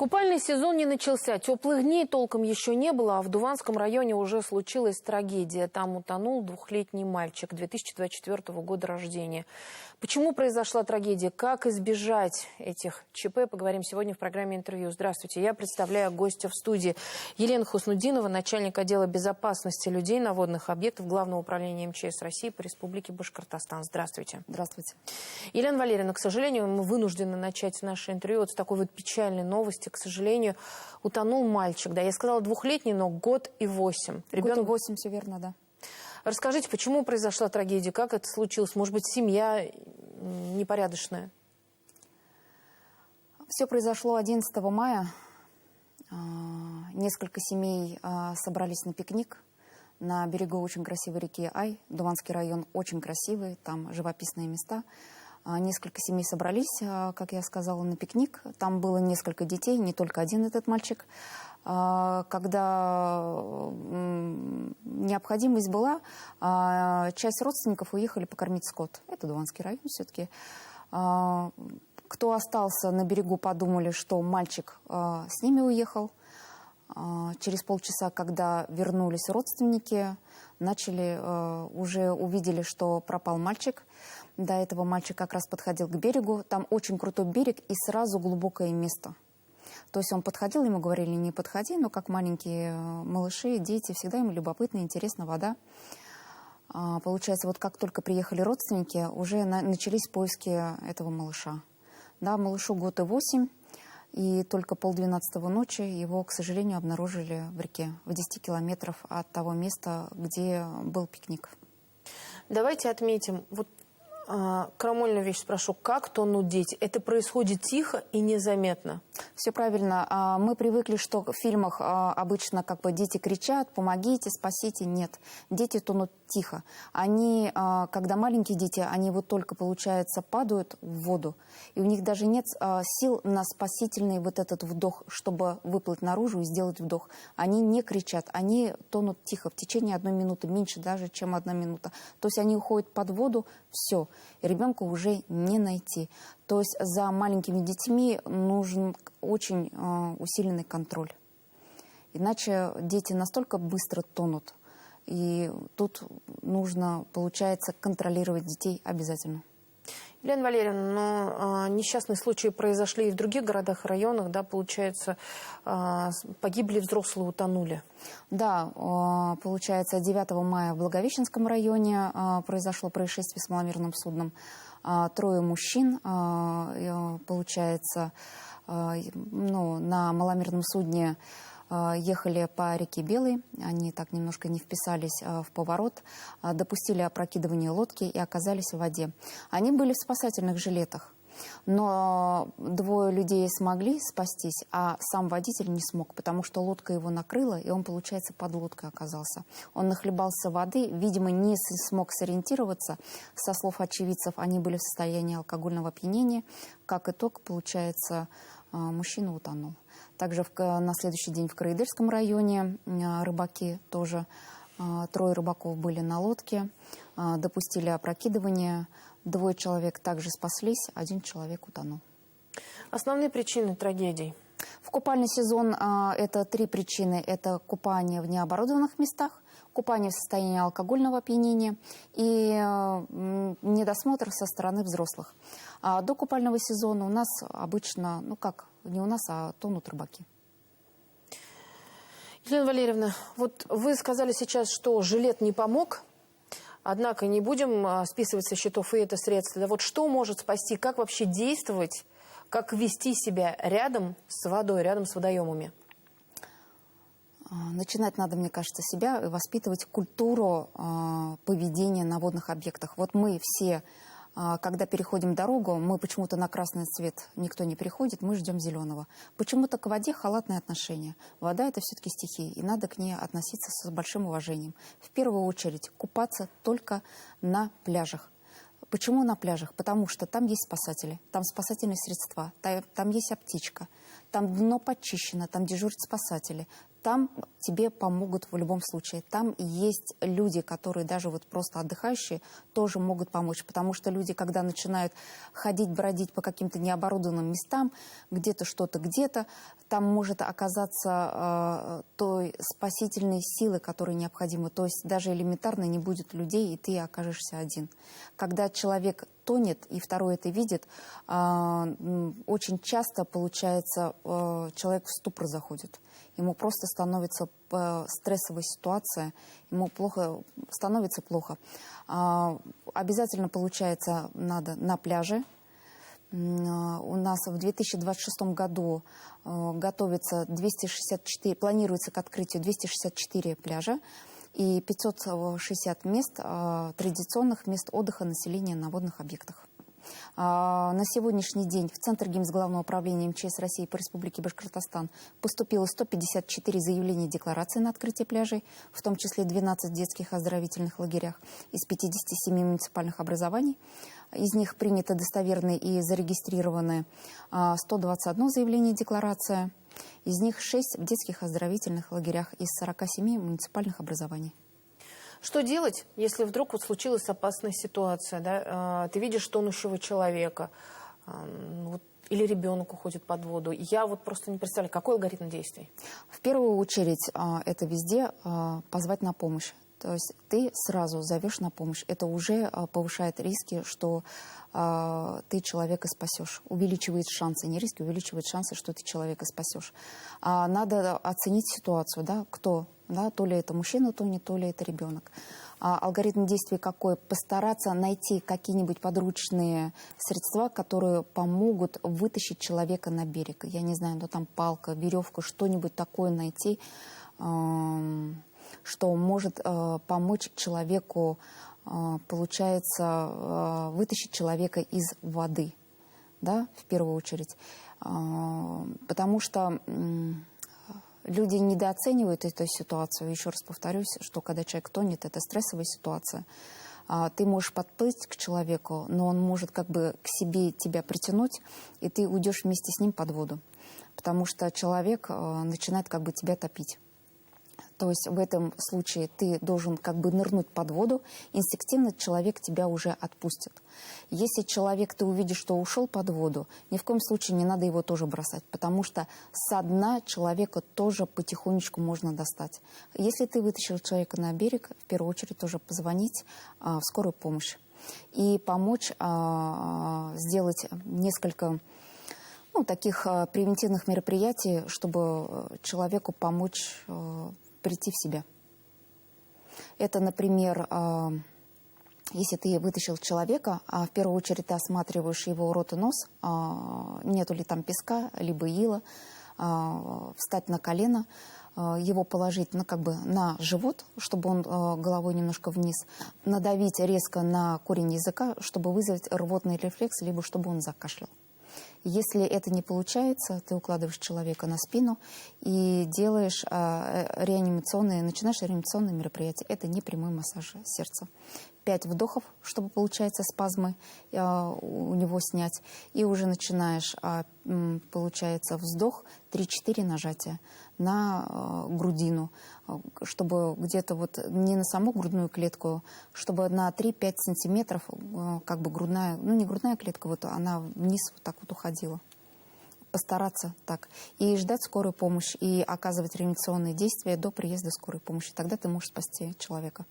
Купальный сезон не начался. Теплых дней толком еще не было, а в Дуванском районе уже случилась трагедия. Там утонул двухлетний мальчик 2024 года рождения. Почему произошла трагедия? Как избежать этих ЧП? Поговорим сегодня в программе «Интервью». Здравствуйте. Я представляю гостя в студии. Елена Хуснудинова, начальник отдела безопасности людей на водных объектах Главного управления МЧС России по Республике Башкортостан. Здравствуйте. Здравствуйте. Елена Валерьевна, к сожалению, мы вынуждены начать наше интервью вот с такой вот печальной новости. К сожалению, утонул мальчик. Да, я сказала двухлетний, но год и 8. Год и 8, все верно, да. Расскажите, почему произошла трагедия? Как это случилось? Может быть, семья непорядочная? Все произошло 11 мая. Несколько семей собрались на пикник на берегу очень красивой реки Ай. Дуванский район очень красивый, там живописные места. Несколько семей собрались, как я сказала, на пикник. Там было несколько детей, не только один этот мальчик. Когда необходимость была, часть родственников уехали покормить скот. Это Дуванский район все-таки. Кто остался на берегу, подумали, что мальчик с ними уехал. Через полчаса, когда вернулись родственники, уже увидели, что пропал мальчик. До этого мальчик как раз подходил к берегу. Там очень крутой берег и сразу глубокое место. То есть он подходил, ему говорили, не подходи, но как маленькие малыши, дети, всегда им любопытно, интересна вода. Получается, вот как только приехали родственники, уже начались поиски этого малыша. Да, малышу год и 8, и только 11:30 ночи его, к сожалению, обнаружили в реке, в 10 километров от того места, где был пикник. Давайте отметим, вот крамольную вещь спрошу, как тонут дети? Это происходит тихо и незаметно? Все правильно. Мы привыкли, что в фильмах обычно как бы дети кричат: помогите, спасите. Нет, дети тонут тихо. Они, когда маленькие дети, они вот только, получается, падают в воду, и у них даже нет сил на спасительный вот этот вдох, чтобы выплыть наружу и сделать вдох. Они не кричат, они тонут тихо в течение 1 минуты, меньше даже, чем 1 минута. То есть они уходят под воду, все, и ребенка уже не найти. То есть за маленькими детьми нужен очень усиленный контроль. Иначе дети настолько быстро тонут. И тут нужно, получается, контролировать детей обязательно. Елена Валерьевна, но несчастные случаи произошли и в других городах, районах, да, получается, погибли взрослые, утонули. Да, получается, 9 мая в Благовещенском районе произошло происшествие с маломерным судном. 3 мужчин, получается, на маломерном судне ехали по реке Белой, они так немножко не вписались в поворот, допустили опрокидывание лодки и оказались в воде. Они были в спасательных жилетах, но 2 людей смогли спастись, а сам водитель не смог, потому что лодка его накрыла, и он, получается, под лодкой оказался. Он нахлебался воды, видимо, не смог сориентироваться. Со слов очевидцев, они были в состоянии алкогольного опьянения. Как итог, получается, мужчина утонул. Также на следующий день в Караидерском районе рыбаки тоже, 3 рыбаков были на лодке, допустили опрокидывание, 2 человек также спаслись, 1 человек утонул. Основные причины трагедий? В купальный сезон это 3 причины. Это купание в необорудованных местах, купание в состоянии алкогольного опьянения и недосмотр со стороны взрослых. А до купального сезона у нас обычно, не у нас, а тонут рыбаки. Елена Валерьевна, вот вы сказали сейчас, что жилет не помог, однако не будем списывать со счетов и это средство. Да вот что может спасти, как вообще действовать, как вести себя рядом с водой, рядом с водоемами? Начинать надо, мне кажется, себя и воспитывать культуру поведения на водных объектах. Вот мы все, когда переходим дорогу, мы почему-то на красный цвет никто не переходит, мы ждем зеленого. Почему-то к воде халатное отношение. Вода – это все-таки стихия, и надо к ней относиться с большим уважением. В первую очередь купаться только на пляжах. Почему на пляжах? Потому что там есть спасатели, там спасательные средства, там есть аптечка, там дно почищено, там дежурят спасатели, там тебе помогут в любом случае. Там есть люди, которые даже вот просто отдыхающие, тоже могут помочь. Потому что люди, когда начинают ходить, бродить по каким-то необорудованным местам, где-то что-то, где-то, там может оказаться той спасительной силы, которая необходима. То есть даже элементарно не будет людей, и ты окажешься один. Когда человек тонет, и второй это видит, очень часто, получается, человек в ступор заходит. Ему просто становится стрессовая ситуация, ему становится плохо. Обязательно, получается, надо на пляже. У нас в 2026 году готовится 264, планируется к открытию 264 пляжа и 560 мест, традиционных мест отдыха населения на водных объектах. На сегодняшний день в Центр ГИМС Главного управления МЧС России по Республике Башкортостан поступило 154 заявления и декларации на открытие пляжей, в том числе 12 в детских оздоровительных лагерях из 57 муниципальных образований. Из них принято достоверные и зарегистрированы 121 заявление и декларация. Из них 6 в детских оздоровительных лагерях из 47 муниципальных образований. Что делать, если вдруг вот случилась опасная ситуация, да? Ты видишь тонущего человека, или ребенок уходит под воду. Я вот просто не представляю, какой алгоритм действий? В первую очередь это везде позвать на помощь. То есть ты сразу зовешь на помощь. Это уже повышает риски, что ты человека спасешь. Увеличивает шансы, не риски, увеличивает шансы, что ты человека спасешь. Надо оценить ситуацию, да, кто, да, то ли это мужчина тонет, то ли это ребенок. Алгоритм действий какой? Постараться найти какие-нибудь подручные средства, которые помогут вытащить человека на берег. Я не знаю, ну там палка, веревка, что-нибудь такое найти, что может помочь человеку, получается, вытащить человека из воды, да, в первую очередь. Потому что люди недооценивают эту ситуацию. Еще раз повторюсь, что когда человек тонет, это стрессовая ситуация. Ты можешь подплыть к человеку, но он может как бы к себе тебя притянуть, и ты уйдешь вместе с ним под воду. Потому что человек начинает как бы тебя топить. То есть в этом случае ты должен как бы нырнуть под воду, инстинктивно человек тебя уже отпустит. Если человек, ты увидишь, что ушел под воду, ни в коем случае не надо его тоже бросать, потому что со дна человека тоже потихонечку можно достать. Если ты вытащил человека на берег, в первую очередь тоже позвонить в скорую помощь и помочь сделать несколько таких превентивных мероприятий, чтобы человеку помочь прийти в себя. Это, например, если ты вытащил человека, в первую очередь ты осматриваешь его рот и нос, нету ли там песка, либо ила, встать на колено, его положить на живот, чтобы он головой немножко вниз, надавить резко на корень языка, чтобы вызвать рвотный рефлекс, либо чтобы он закашлял. Если это не получается, ты укладываешь человека на спину и делаешь начинаешь реанимационные мероприятия. Это не прямой массаж сердца. 5 вдохов, чтобы, получается, спазмы у него снять. И уже начинаешь, получается, вздох, 3-4 нажатия на грудину, чтобы где-то не на саму грудную клетку, чтобы на 3-5 сантиметров как бы грудная, не грудная клетка, она вниз так уходила. Постараться так. И ждать скорую помощь, и оказывать реанимационные действия до приезда скорой помощи. Тогда ты можешь спасти человека.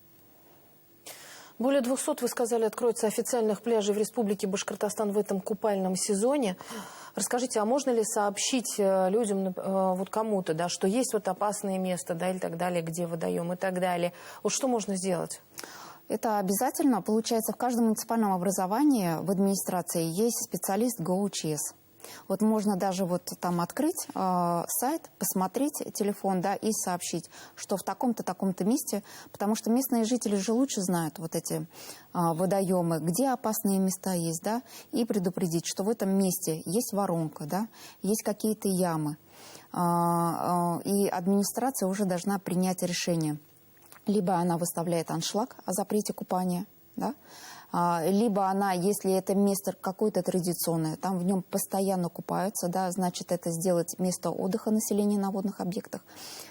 Более 200, вы сказали, откроется официальных пляжей в Республике Башкортостан в этом купальном сезоне. Расскажите, а можно ли сообщить людям, кому-то, да, что есть опасное место, да, или так далее, где водоем и так далее? Что можно сделать? Это обязательно. Получается, в каждом муниципальном образовании в администрации есть специалист ГОУЧС. Можно даже там открыть сайт, посмотреть телефон, да, и сообщить, что в таком-то, таком-то месте, потому что местные жители же лучше знают эти водоемы, где опасные места есть, да, и предупредить, что в этом месте есть воронка, да, есть какие-то ямы. И администрация уже должна принять решение. Либо она выставляет аншлаг о запрете купания, да, Либо она, если это место какое-то традиционное, там в нем постоянно купаются, да, значит, это сделать место отдыха населения на водных объектах,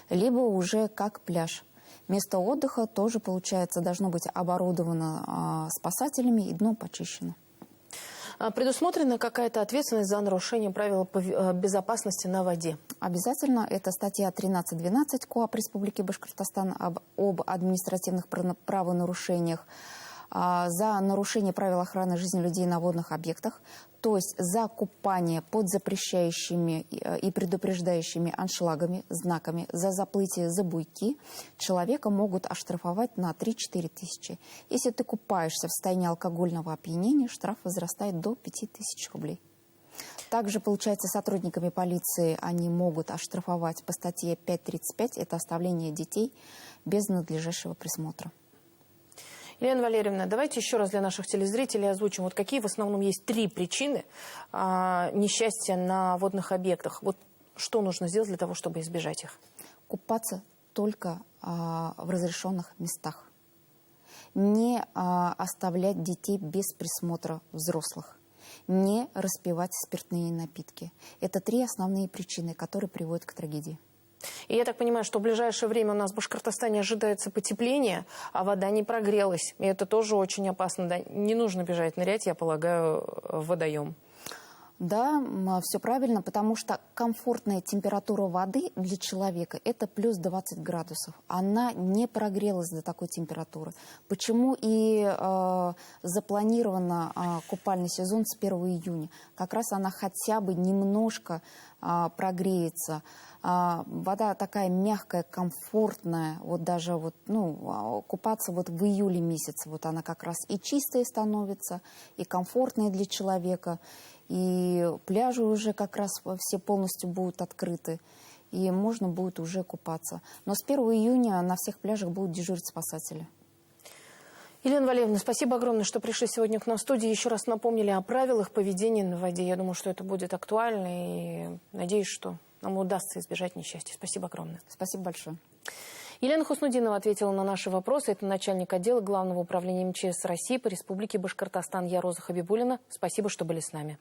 либо уже как пляж. Место отдыха тоже, получается, должно быть оборудовано спасателями и дно почищено. Предусмотрена какая-то ответственность за нарушение правил безопасности на воде? Обязательно. Это статья 13.12 КоАП Республики Башкортостан об административных правонарушениях. За нарушение правил охраны жизни людей на водных объектах, то есть за купание под запрещающими и предупреждающими аншлагами, знаками, за заплытие за буйки человека могут оштрафовать на 3-4 тысячи. Если ты купаешься в состоянии алкогольного опьянения, штраф возрастает до 5000 рублей. Также, получается, сотрудниками полиции они могут оштрафовать по статье 5.35, это оставление детей без надлежащего присмотра. Елена Валерьевна, давайте еще раз для наших телезрителей озвучим, вот какие в основном есть 3 причины несчастья на водных объектах. Вот что нужно сделать для того, чтобы избежать их? Купаться только в разрешенных местах. Не оставлять детей без присмотра взрослых. Не распивать спиртные напитки. Это 3 основные причины, которые приводят к трагедии. И я так понимаю, что в ближайшее время у нас в Башкортостане ожидается потепление, а вода не прогрелась. И это тоже очень опасно. Да? Не нужно бежать нырять, я полагаю, в водоем. Да, все правильно, потому что комфортная температура воды для человека – это плюс 20 градусов. Она не прогрелась до такой температуры. Почему и запланирован купальный сезон с 1 июня? Как раз она хотя бы немножко прогреется. Вода такая мягкая, комфортная, вот даже вот, купаться вот в июле месяце, вот она как раз и чистая становится, и комфортная для человека, и пляжи уже как раз все полностью будут открыты, и можно будет уже купаться. Но с 1 июня на всех пляжах будут дежурить спасатели. Елена Валерьевна, спасибо огромное, что пришли сегодня к нам в студию. Еще раз напомнили о правилах поведения на воде. Я думаю, что это будет актуально, и надеюсь, что нам удастся избежать несчастья. Спасибо огромное. Спасибо большое. Елена Хуснудинова ответила на наши вопросы. Это начальник отдела Главного управления МЧС России по Республике Башкортостан. Я Роза Хабибуллина. Спасибо, что были с нами.